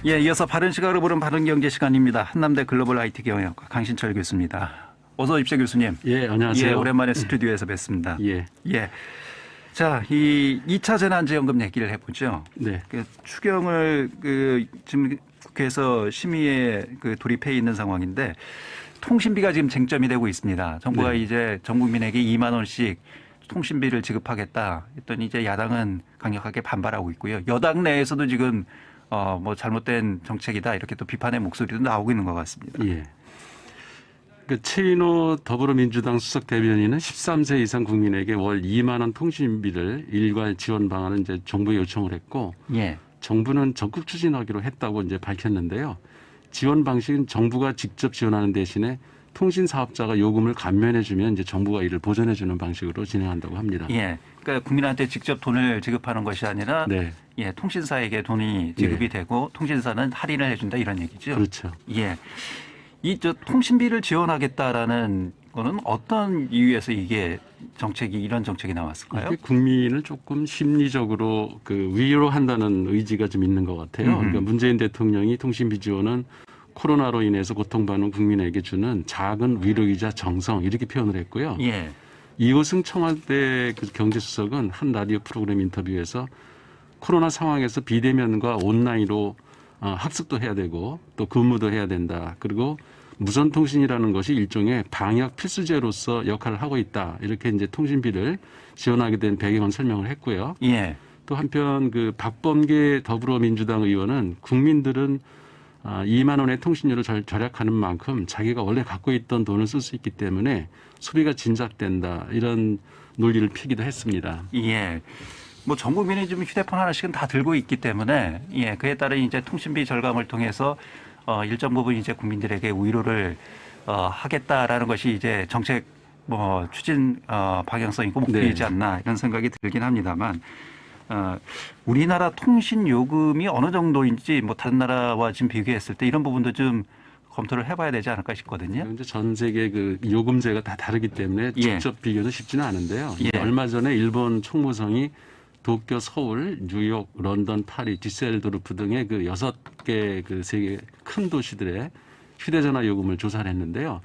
예, 이어서 바른 시각으로 보는 바른 경제 시간입니다. 한남대 글로벌 IT 경영학과 강신철 교수입니다. 어서 오십시오, 교수님. 예, 안녕하세요. 예, 오랜만에 스튜디오에서 뵙습니다. 예. 예. 자, 이 2차 재난지원금 얘기를 해보죠. 네. 추경을 지금 국회에서 심의에 돌입해 있는 상황인데 통신비가 지금 쟁점이 되고 있습니다. 정부가 네. 이제 전 국민에게 2만 원씩 통신비를 지급하겠다 했더니 이제 야당은 강력하게 반발하고 있고요. 여당 내에서도 지금 뭐 잘못된 정책이다 이렇게 또 비판의 목소리도 나오고 있는 것 같습니다. 예. 그 최인호 더불어민주당 수석 대변인은 13세 이상 국민에게 월 2만 원 통신비를 일괄 지원 방안을 이제 정부에 요청을 했고, 예. 정부는 적극 추진하기로 했다고 이제 밝혔는데요. 지원 방식은 정부가 직접 지원하는 대신에 통신 사업자가 요금을 감면해주면 이제 정부가 이를 보전해주는 방식으로 진행한다고 합니다. 예. 그러니까 국민한테 직접 돈을 지급하는 것이 아니라 네. 예, 통신사에게 돈이 지급이 되고 통신사는 할인을 해준다 이런 얘기죠. 그렇죠. 예. 통신비를 지원하겠다라는 거는 어떤 이유에서 이게 이런 정책이 나왔을까요? 이게 국민을 조금 심리적으로 위로한다는 의지가 좀 있는 것 같아요. 그러니까 문재인 대통령이 통신비 지원은 코로나로 인해서 고통받는 국민에게 주는 작은 위로이자 정성 이렇게 표현을 했고요. 예. 이호승 청와대 경제수석은 한 라디오 프로그램 인터뷰에서 코로나 상황에서 비대면과 온라인으로 학습도 해야 되고 또 근무도 해야 된다. 그리고 무선통신이라는 것이 일종의 방역 필수제로서 역할을 하고 있다. 이렇게 이제 통신비를 지원하게 된 배경을 설명을 했고요. 예. 또 한편 박범계 더불어민주당 의원은 국민들은 2만 원의 통신료를 절약하는 만큼 자기가 원래 갖고 있던 돈을 쓸 수 있기 때문에 소비가 진작된다. 이런 논리를 펴기도 했습니다. 예. 뭐 전 국민이 지금 휴대폰 하나씩은 다 들고 있기 때문에 예, 그에 따른 이제 통신비 절감을 통해서 일정 부분 이제 국민들에게 위로를 하겠다라는 것이 이제 정책 추진 방향성이고 목표이지 네. 않나 이런 생각이 들긴 합니다만 우리나라 통신 요금이 어느 정도인지 뭐 다른 나라와 지금 비교했을 때 이런 부분도 좀 검토를 해봐야 되지 않을까 싶거든요. 이제 전 세계 요금제가 다 다르기 때문에 직접 비교는 쉽지는 않은데요. 예. 얼마 전에 일본 총무성이 도쿄, 서울, 뉴욕, 런던, 파리, 디셀도르프 등의 6개 세계 큰 도시들의 휴대전화 요금을 조사를 했는데요.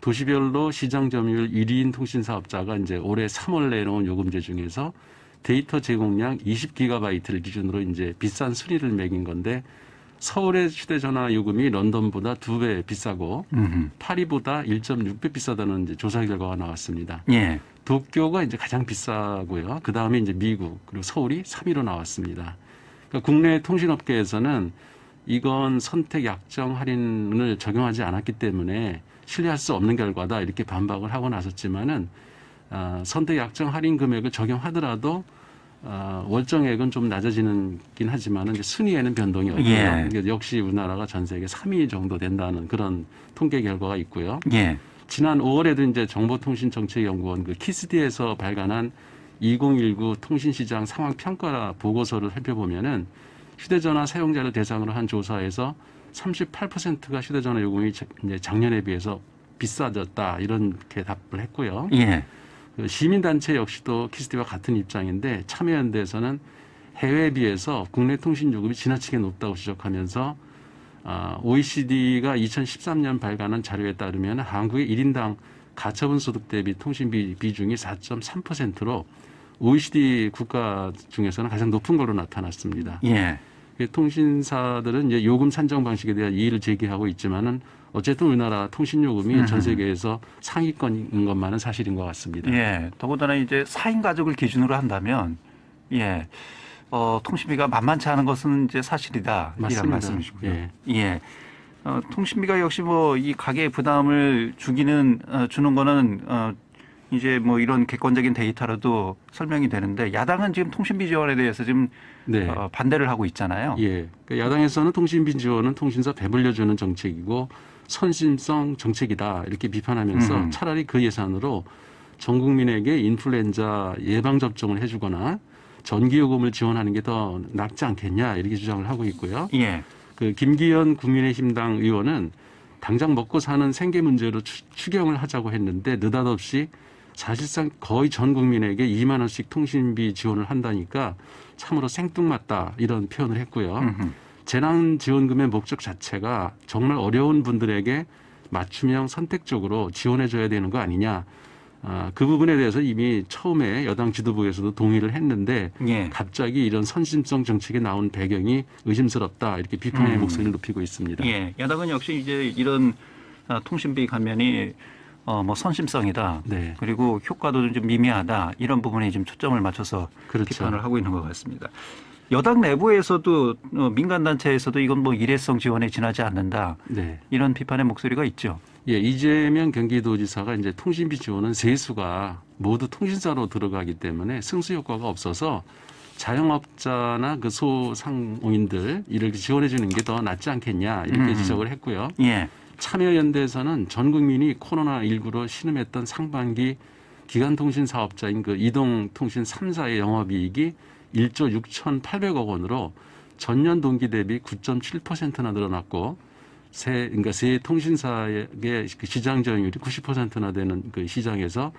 도시별로 시장 점유율 1위인 통신 사업자가 이제 올해 3월 내놓은 요금제 중에서 데이터 제공량 20기가바이트를 기준으로 이제 비싼 순위를 매긴 건데 서울의 휴대전화 요금이 런던보다 2배 비싸고 파리보다 1.6배 비싸다는 이제 조사 결과가 나왔습니다. 예. 도쿄가 이제 가장 비싸고요. 그 다음에 이제 미국 그리고 서울이 3위로 나왔습니다. 그러니까 국내 통신업계에서는 이건 선택 약정 할인을 적용하지 않았기 때문에 신뢰할 수 없는 결과다 이렇게 반박을 하고 나섰지만은 선택 약정 할인 금액을 적용하더라도 월정액은 좀 낮아지긴 하지만 이제 순위에는 변동이 없고요. 예. 그러니까 역시 우리나라가 전 세계 3위 정도 된다는 그런 통계 결과가 있고요. 예. 지난 5월에도 이제 정보통신정책연구원 키스디에서 발간한 2019 통신시장 상황 평가 보고서를 살펴보면은 휴대전화 사용자를 대상으로 한 조사에서 38%가 휴대전화 요금이 작년에 비해서 비싸졌다 이렇게 답을 했고요. 예. 시민단체 역시도 키스디와 같은 입장인데 참여연대에서는 해외에 비해서 국내 통신 요금이 지나치게 높다고 지적하면서 OECD가 2013년 발간한 자료에 따르면 한국의 1인당 가처분 소득 대비 통신비 비중이 4.3%로 OECD 국가 중에서는 가장 높은 걸로 나타났습니다. 예. 통신사들은 이제 요금 산정 방식에 대한 이의를 제기하고 있지만은 어쨌든 우리나라 통신 요금이 전 세계에서 상위권인 것만은 사실인 것 같습니다. 예. 더군다나 이제 4인 가족을 기준으로 한다면 예. 통신비가 만만치 않은 것은 이제 사실이다. 맞습니다. 이런 말씀이시고요. 예. 예. 통신비가 역시 이 가계에 부담을 주는 거는 이제 이런 객관적인 데이터로도 설명이 되는데 야당은 지금 통신비 지원에 대해서 지금 네. 반대를 하고 있잖아요. 예. 그러니까 야당에서는 통신비 지원은 통신사 배불려주는 정책이고 선심성 정책이다 이렇게 비판하면서 차라리 그 예산으로 전 국민에게 인플루엔자 예방 접종을 해주거나 전기요금을 지원하는 게 더 낫지 않겠냐 이렇게 주장을 하고 있고요. 예. 김기현 국민의힘당 의원은 당장 먹고 사는 생계 문제로 추경을 하자고 했는데 느닷없이 사실상 거의 전 국민에게 2만 원씩 통신비 지원을 한다니까 참으로 생뚱맞다 이런 표현을 했고요. 재난지원금의 목적 자체가 정말 어려운 분들에게 맞춤형 선택적으로 지원해 줘야 되는 거 아니냐. 그 부분에 대해서 이미 처음에 여당 지도부에서도 동의를 했는데 예. 갑자기 이런 선심성 정책이 나온 배경이 의심스럽다. 이렇게 비판의 목소리를 높이고 있습니다. 예. 야당은 역시 이제 이런 통신비 감면이 뭐 선심성이다. 네. 그리고 효과도 좀 미미하다. 이런 부분에 지금 초점을 맞춰서 그렇죠. 비판을 하고 있는 것 같습니다. 여당 내부에서도 민간단체에서도 이건 뭐 일회성 지원에 지나지 않는다. 네. 이런 비판의 목소리가 있죠. 예, 이재명 경기도지사가 이제 통신비 지원은 세수가 모두 통신사로 들어가기 때문에 승수 효과가 없어서 자영업자나 그 소상공인들 이를 지원해 주는 게 더 낫지 않겠냐 이렇게 지적을 했고요. 예. 참여연대에서는 전 국민이 코로나19로 신음했던 상반기 기간통신 사업자인 그 이동통신 3사의 영업이익이 1조 6,800억 원으로 전년 동기 대비 9.7%나 늘어났고 그러니까 세 통신사의 그 시장 점유율이 90%나 되는 그 시장에서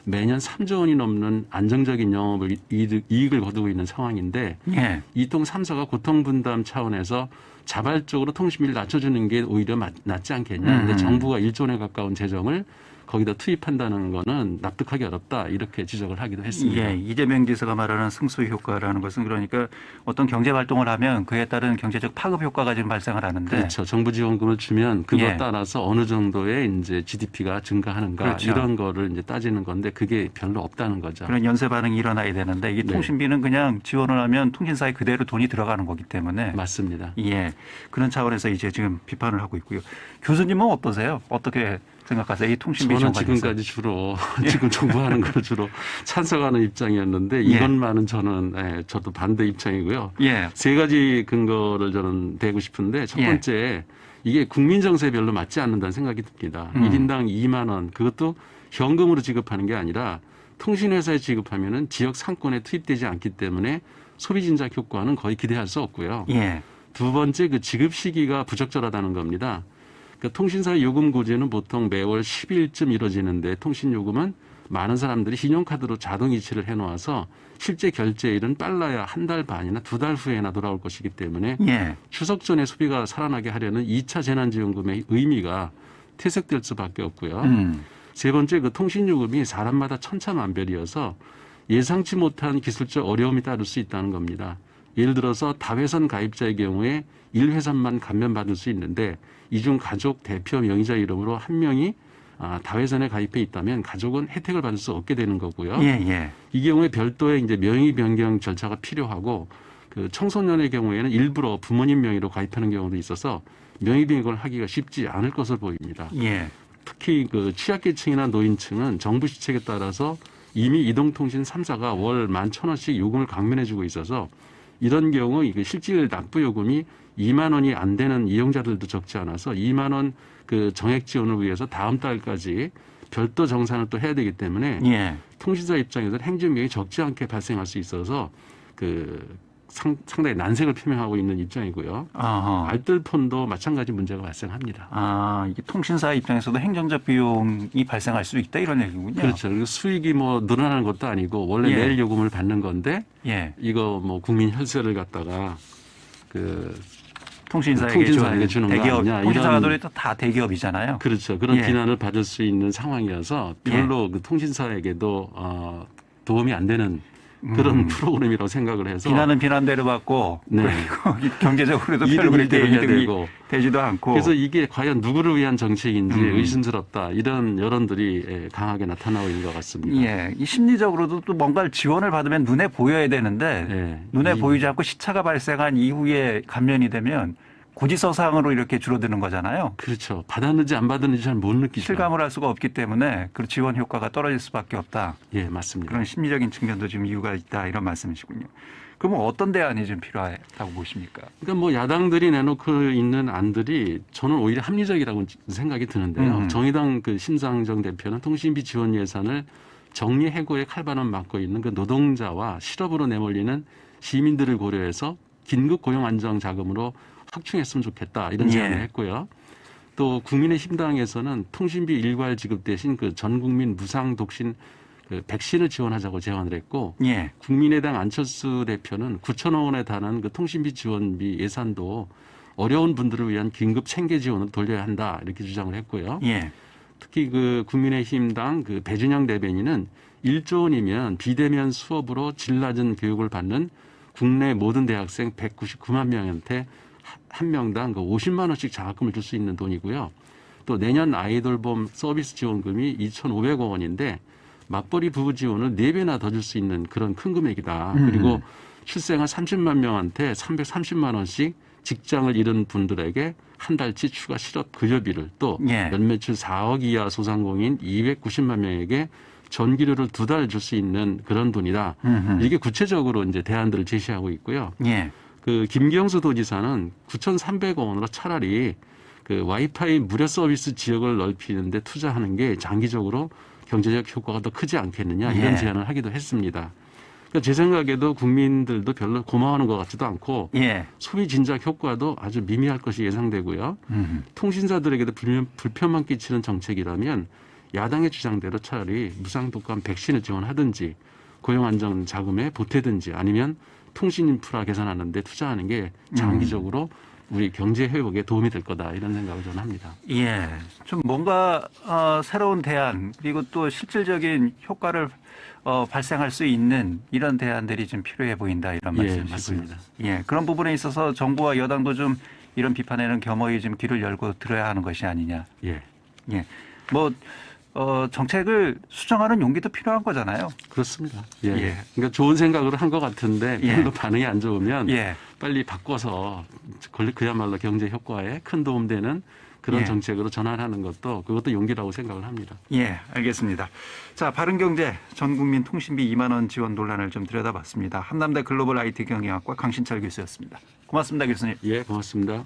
매년 3조 원이 넘는 안정적인 영업을 이익을 거두고 있는 상황인데 예. 이통 3사가 고통 분담 차원에서 자발적으로 통신비를 낮춰주는 게 오히려 낫지 않겠냐. 근데 정부가 1조 원에 가까운 재정을 거기다 투입한다는 거는 납득하기 어렵다. 이렇게 지적을 하기도 했습니다. 예, 이재명 지사가 말하는 승수 효과라는 것은 그러니까 어떤 경제 활동을 하면 그에 따른 경제적 파급 효과가 지금 발생을 하는데 그렇죠. 정부 지원금을 주면 그거 예. 따라서 어느 정도의 이제 GDP가 증가하는가 그렇죠. 이런 거를 이제 따지는 건데 그게 별로 없다는 거죠. 그런 연쇄 반응이 일어나야 되는데 이게 네. 통신비는 그냥 지원을 하면 통신사에 그대로 돈이 들어가는 거기 때문에 맞습니다. 예, 그런 차원에서 이제 지금 비판을 하고 있고요. 교수님은 어떠세요? 어떻게 생각하세요? 이 통신비 저는 지원 관련해서. 지금까지 주로 지금 정부하는 걸 주로 찬성하는 입장이었는데 예. 이것만은 저는 저도 반대 입장이고요. 예, 세 가지 근거를 저는 대고 싶은데 첫 예. 번째 이게 국민 정서에 별로 맞지 않는다는 생각이 듭니다. 1인당 2만 원 그것도 현금으로 지급하는 게 아니라 통신회사에 지급하면은 지역 상권에 투입되지 않기 때문에 소비 진작 효과는 거의 기대할 수 없고요. 예, 두 번째 그 지급 시기가 부적절하다는 겁니다. 그러니까 통신사 요금 고지는 보통 매월 10일쯤 이루어지는데 통신요금은 많은 사람들이 신용카드로 자동 이체를 해놓아서 실제 결제일은 빨라야 한 달 반이나 두 달 후에나 돌아올 것이기 때문에 예, 추석 전에 소비가 살아나게 하려는 2차 재난지원금의 의미가 퇴색될 수밖에 없고요. 세 번째 그 통신요금이 사람마다 천차만별이어서 예상치 못한 기술적 어려움이 따를 수 있다는 겁니다. 예를 들어서 다회선 가입자의 경우에 1회선만 감면받을 수 있는데 이 중 가족 대표 명의자 이름으로 한 명이 다회선에 가입해 있다면 가족은 혜택을 받을 수 없게 되는 거고요. 예, 예. 이 경우에 별도의 이제 명의 변경 절차가 필요하고 그 청소년의 경우에는 일부러 부모님 명의로 가입하는 경우도 있어서 명의 변경을 하기가 쉽지 않을 것으로 보입니다. 예. 특히 그 취약계층이나 노인층은 정부 시책에 따라서 이미 이동통신 3사가 월 11,000원씩 요금을 강면해주고 있어서 이런 경우 이게 실질 납부 요금이 2만 원이 안 되는 이용자들도 적지 않아서 2만 원 그 정액 지원을 위해서 다음 달까지 별도 정산을 또 해야 되기 때문에 예. 통신사 입장에서는 행정비용이 적지 않게 발생할 수 있어서 그 상당히 난색을 표명하고 있는 입장이고요. 어허. 알뜰폰도 마찬가지 문제가 발생합니다. 이게 통신사 입장에서도 행정적 비용이 발생할 수 있다 이런 얘기군요. 그렇죠. 그리고 수익이 뭐 늘어나는 것도 아니고 원래 예. 낼 요금을 받는 건데 예. 이거 뭐 국민 혈세를 갖다가 그 통신사에게 주는 대기업, 거 아니냐. 통신사들이 다 대기업이잖아요. 그렇죠. 그런 예. 비난을 받을 수 있는 상황이어서 별로 그 통신사에게도 도움이 안 되는 그런 프로그램이라고 생각을 해서 비난은 비난대로 받고 네. 그리고 경제적으로도 별로 이득이 그렇게 돼야 이득이 되고. 되지도 않고. 그래서 이게 과연 누구를 위한 정책인지 의심스럽다. 이런 여론들이 강하게 나타나고 있는 것 같습니다. 예, 이 심리적으로도 또 뭔가를 지원을 받으면 눈에 보여야 되는데 예. 눈에 보이지 않고 시차가 발생한 이후에 감면이 되면 고지서상으로 이렇게 줄어드는 거잖아요. 그렇죠. 받았는지 안 받았는지 잘 못 느끼죠. 실감을 할 수가 없기 때문에 그 지원 효과가 떨어질 수밖에 없다. 예, 맞습니다. 그런 심리적인 측면도 지금 이유가 있다 이런 말씀이시군요. 그러면 어떤 대안이 좀 필요하다고 보십니까? 그러니까 뭐 야당들이 내놓고 있는 안들이 저는 오히려 합리적이라고 생각이 드는데요. 정의당 그 심상정 대표는 통신비 지원 예산을 정리 해고의 칼바람 맞고 있는 그 노동자와 실업으로 내몰리는 시민들을 고려해서 긴급 고용 안정 자금으로 확충했으면 좋겠다 이런 제안을 예. 했고요. 또 국민의힘당에서는 통신비 일괄 지급 대신 그 전 국민 무상 독신 그 백신을 지원하자고 제안을 했고 예. 국민의당 안철수 대표는 9천억 원에 달하는 그 통신비 지원비 예산도 어려운 분들을 위한 긴급 생계 지원으로 돌려야 한다 이렇게 주장을 했고요. 예. 특히 그 국민의힘당 그 배준영 대변인은 1조 원이면 비대면 수업으로 질 낮은 교육을 받는 국내 모든 대학생 199만 명한테 한 명당 그 50만 원씩 장학금을 줄 수 있는 돈이고요. 또 내년 아이돌봄 서비스 지원금이 2,500억 원인데 맞벌이 부부 지원을 4배나 더 줄 수 있는 그런 큰 금액이다. 그리고 출생한 30만 명한테 330만 원씩 직장을 잃은 분들에게 한 달치 추가 실업 급여비를 또 예. 연매출 4억 이하 소상공인 290만 명에게 전기료를 2달 줄 수 있는 그런 돈이다. 이게 구체적으로 이제 대안들을 제시하고 있고요. 예. 그 김경수 도지사는 9,300억 원으로 차라리 그 와이파이 무료 서비스 지역을 넓히는데 투자하는 게 장기적으로 경제적 효과가 더 크지 않겠느냐 이런 예. 제안을 하기도 했습니다. 그러니까 제 생각에도 국민들도 별로 고마워하는 것 같지도 않고 예. 소비 진작 효과도 아주 미미할 것이 예상되고요. 통신사들에게도 불편만 끼치는 정책이라면 야당의 주장대로 차라리 무상독감 백신을 지원하든지 고용안정 자금에 보태든지 아니면 통신 인프라 개선하는 데 투자하는 게 장기적으로 우리 경제 회복에 도움이 될 거다 이런 생각을 저는 합니다. 예. 좀 뭔가 새로운 대안 그리고 또 실질적인 효과를 발생할 수 있는 이런 대안들이 좀 필요해 보인다 이런 예, 말씀이시고요. 맞습니다. 예. 그런 부분에 있어서 정부와 여당도 좀 이런 비판에는 겸허히 좀 귀를 열고 들어야 하는 것이 아니냐. 예, 예. 뭐 정책을 수정하는 용기도 필요한 거잖아요. 그렇습니다. 예. 예. 그러니까 좋은 생각으로 한 것 같은데 예. 별로 반응이 안 좋으면 예. 빨리 바꿔서 그야말로 경제 효과에 큰 도움되는 그런 예. 정책으로 전환하는 것도 그것도 용기라고 생각을 합니다. 예, 알겠습니다. 자, 바른경제 전국민 통신비 2만 원 지원 논란을 좀 들여다봤습니다. 한남대 글로벌 IT 경영학과 강신철 교수였습니다. 고맙습니다, 교수님. 예, 고맙습니다.